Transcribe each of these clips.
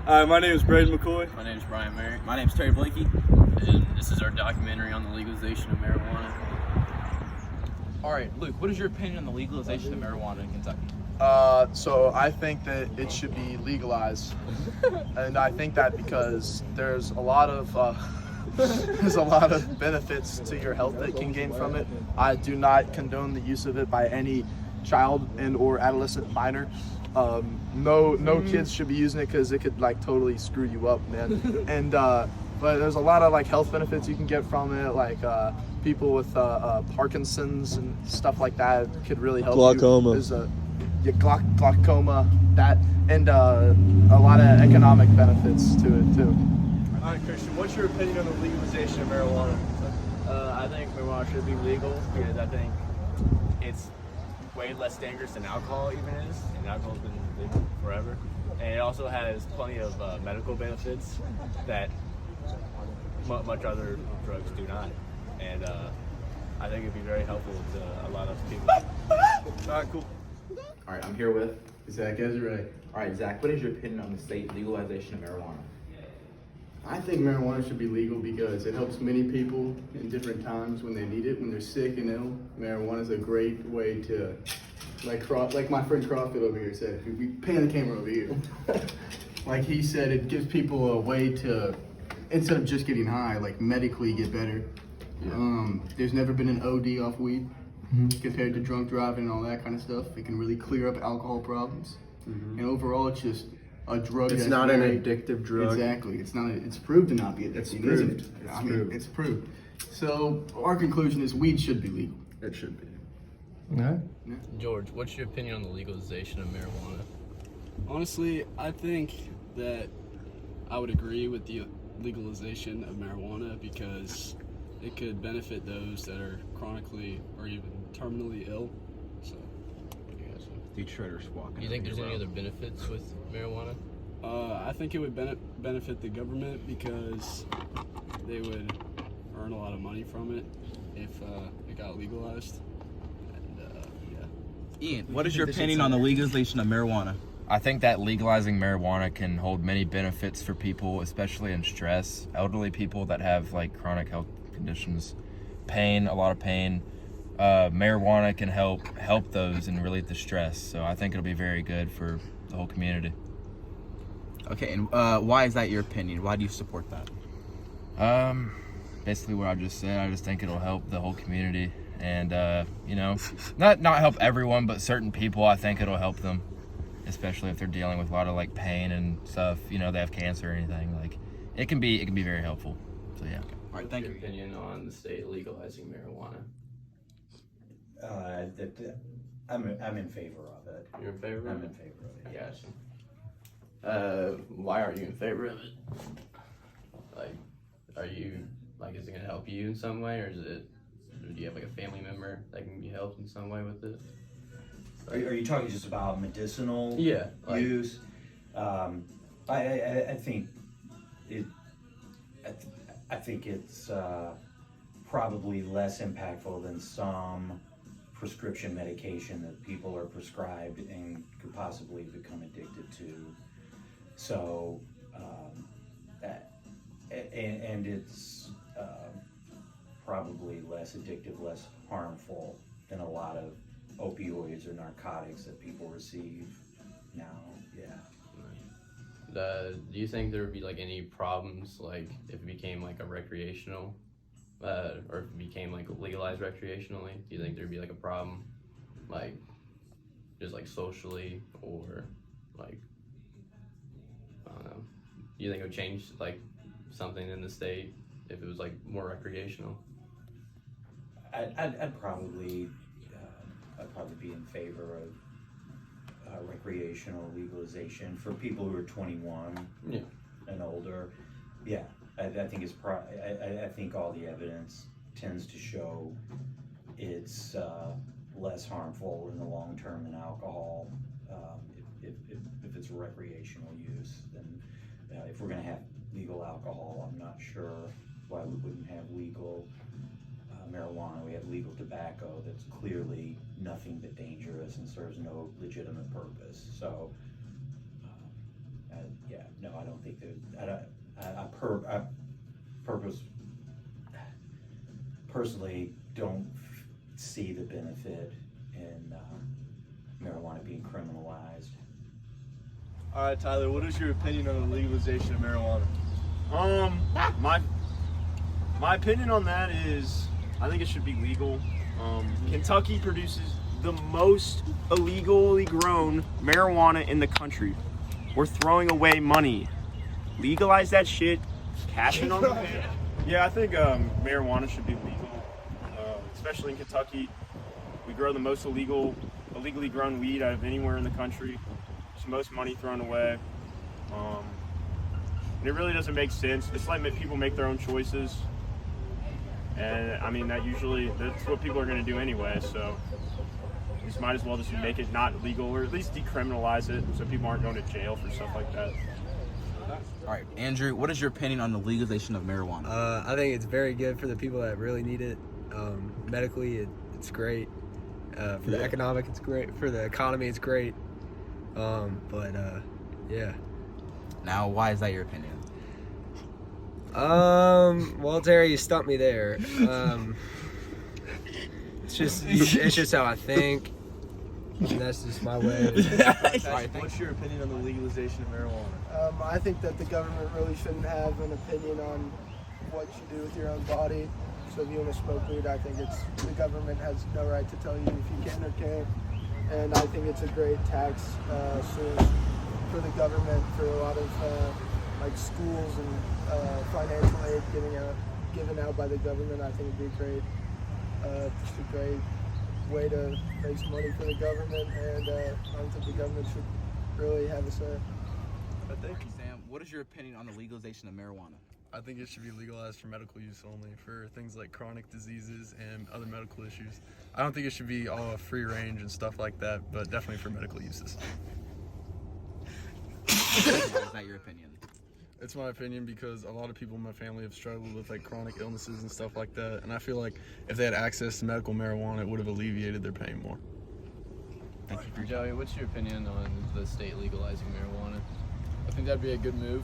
My name is Braden McCoy. My name is Brian Merrick. My name is Terry Blakey. And this is our documentary on the legalization of marijuana. All right, Luke, what is your opinion on the legalization of marijuana in Kentucky? So I think that it should be legalized, and I think that because there's a lot of benefits to your health that can gain from it. I do not condone the use of it by any child and or adolescent minor. No kids should be using it because it could like totally screw you up, man. And but there's a lot of like health benefits you can get from it, like people with Parkinson's and stuff like that could really help. Glaucoma. There's glaucoma, that, and a lot of economic benefits to it too. All right, Christian, what's your opinion on the legalization of marijuana? I think marijuana should be legal because I think it's way less dangerous than alcohol even is, and alcohol's been legal forever. And it also has plenty of medical benefits that much other drugs do not. And I think it'd be very helpful to a lot of people. All right, cool. All right, I'm here with Zach Ezra. All right, Zach, what is your opinion on the state legalization of marijuana? I think marijuana should be legal because it helps many people in different times when they need it, when they're sick and ill. Marijuana is a great way to, like my friend Crawford over here said, we pan the camera over here. Like he said, it gives people a way to, instead of just getting high, like medically get better. Yeah. There's never been an OD off weed compared to drunk driving and all that kind of stuff. It can really clear up alcohol problems. And overall, it's just a drug. It's not an addictive drug. Exactly. It's not. It's proved to not be addictive. It's proved. Isn't it? It's proved. So our conclusion is weed should be legal. It should be. George, what's your opinion on the legalization of marijuana? Honestly, I think that I would agree with the legalization of marijuana because it could benefit those that are chronically or even terminally ill. So, Detroiters walking. Do you think there's any other benefits with marijuana? I think it would benefit the government because they would earn a lot of money from it if it got legalized. And yeah. Ian, what is your opinion on the legalization of marijuana? I think that legalizing marijuana can hold many benefits for people, especially in stress. Elderly people that have like chronic health conditions, pain, a lot of pain. Marijuana can help those and relieve the stress. So I think it'll be very good for the whole community. Okay, and why is that your opinion? Why do you support that? Basically what I just said. I just think it'll help the whole community, and not help everyone, but certain people. I think it'll help them, especially if they're dealing with a lot of like pain and stuff. They have cancer or anything. Like it can be very helpful. So yeah. All right, thank you. What's your opinion on the state legalizing marijuana? I'm in favor of it. You're in favor? I'm in favor of it. Gotcha. Why are you in favor of it? Like, are you is it gonna help you in some way, or do you have like a family member that can be helped in some way with it? Are you talking just about medicinal use? I think it. I think it's probably less impactful than some prescription medication that people are prescribed and could possibly become addicted to. So, and it's probably less addictive, less harmful than a lot of opioids or narcotics that people receive now. Yeah. Do you think there would be like any problems like if it became like a recreational, or if it became like legalized recreationally? Do you think there'd be like a problem, like just like socially, or like I don't know? Do you think it would change like something in the state if it was like more recreational? I'd probably be in favor of recreational legalization for people who are 21 and older. Yeah, I think it's I think all the evidence tends to show it's less harmful in the long term than alcohol if it's a recreational use. Then if we're going to have legal alcohol, I'm not sure why we wouldn't have legal marijuana. We have legal tobacco that's clearly nothing but dangerous and serves no legitimate purpose. So, I don't personally don't see the benefit in marijuana being criminalized. All right, Tyler, what is your opinion on the legalization of marijuana? My opinion on that is I think it should be legal. Kentucky produces the most illegally grown marijuana in the country. We're throwing away money. Legalize that shit. Cash it on the pay. Yeah, I think marijuana should be legal, especially in Kentucky. We grow the most illegally grown weed out of anywhere in the country. It's the most money thrown away. And it really doesn't make sense. Just let people make their own choices. And I mean, that's what people are going to do anyway. So we just might as well just make it not legal, or at least decriminalize it, so people aren't going to jail for stuff like that. All right, Andrew, what is your opinion on the legalization of marijuana? I think it's very good for the people that really need it. Medically, it's great. For the economic, it's great. For the economy, it's great. Yeah. Now, why is that your opinion? Well, Terry, you stumped me there. It's just how I think. And that's just my way. What's your opinion on the legalization of marijuana? I think that the government really shouldn't have an opinion on what you do with your own body. So if you want to smoke weed, I think the government has no right to tell you if you can or can't. And I think it's a great tax source for the government, for a lot of like schools and financial aid given out by the government. I think it'd be just a great way to raise money for the government, and I don't think the government should really have a say. Sam, what is your opinion on the legalization of marijuana? I think it should be legalized for medical use only, for things like chronic diseases and other medical issues. I don't think it should be all free range and stuff like that, but definitely for medical uses. Is that your opinion? It's my opinion because a lot of people in my family have struggled with like chronic illnesses and stuff like that, and I feel like if they had access to medical marijuana, it would have alleviated their pain more. Thank you for Joey, what's your opinion on the state legalizing marijuana? I think that'd be a good move.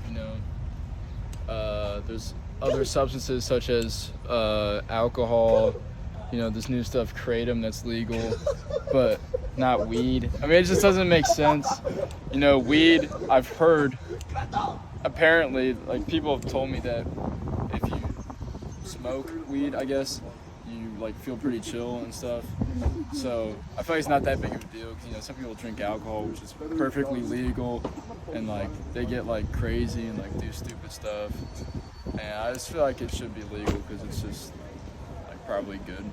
You know, there's other substances such as alcohol. You know, this new stuff, kratom, that's legal, but not weed. I mean, it just doesn't make sense. You know, weed, I've heard, apparently, like, people have told me that if you smoke weed, I guess, you, like, feel pretty chill and stuff. So I feel like it's not that big of a deal, because, you know, some people drink alcohol, which is perfectly legal, and, like, they get, like, crazy and, like, do stupid stuff. And I just feel like it should be legal, because it's just, like, probably good.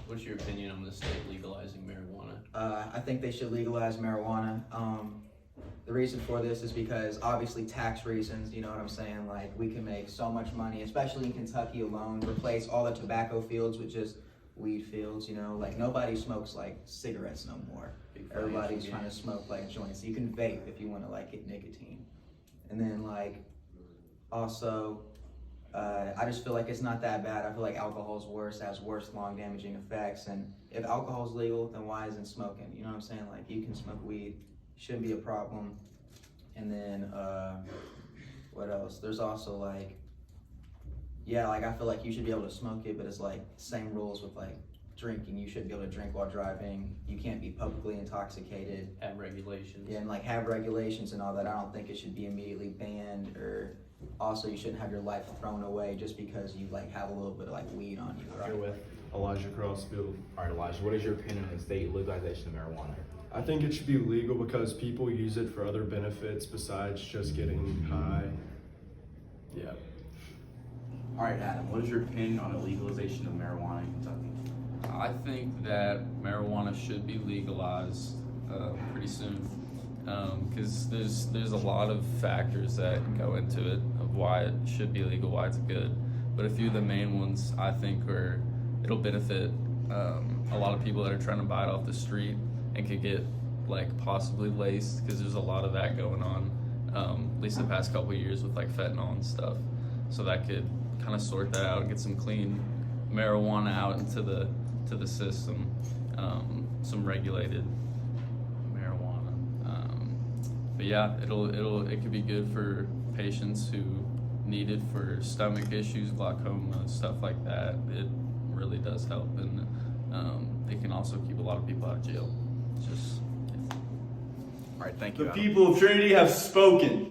What's your opinion on the state legalizing marijuana? I think they should legalize marijuana. The reason for this is because obviously tax reasons, you know what I'm saying? Like, we can make so much money, especially in Kentucky alone, replace all the tobacco fields with just weed fields, you know? Like, nobody smokes like cigarettes no more. Everybody's trying to smoke like joints. You can vape if you want to like hit nicotine. And then like, also, I just feel like it's not that bad. I feel like alcohol's worse, has worse long damaging effects. And if alcohol's legal, then why isn't smoking? You know what I'm saying? Like, you can smoke weed, shouldn't be a problem. And then, what else? There's also like, yeah, like I feel like you should be able to smoke it, but it's like same rules with like drinking. You shouldn't be able to drink while driving. You can't be publicly intoxicated. Have regulations. Yeah, and like have regulations and all that. I don't think it should be immediately banned, or also you shouldn't have your life thrown away just because you like have a little bit of like weed on you. I'm here with Elijah Crossfield. All right, Elijah, what is your opinion on the state legalization of marijuana? I think it should be legal because people use it for other benefits besides just getting high. Yeah. All right, Adam, what is your opinion on the legalization of marijuana in Kentucky? I think that marijuana should be legalized pretty soon, because there's a lot of factors that go into it of why it should be legal, why it's good. But a few of the main ones I think are it'll benefit a lot of people that are trying to buy it off the street and could get like possibly laced, because there's a lot of that going on, at least the past couple of years with like fentanyl and stuff. So that could kind of sort that out and get some clean marijuana out into the system, some regulated marijuana. But yeah, it could be good for patients who needed for stomach issues, glaucoma, stuff like that. It really does help, and it can also keep a lot of people out of jail. It's just, All right, thank you. The Adam. people of Trinity have spoken.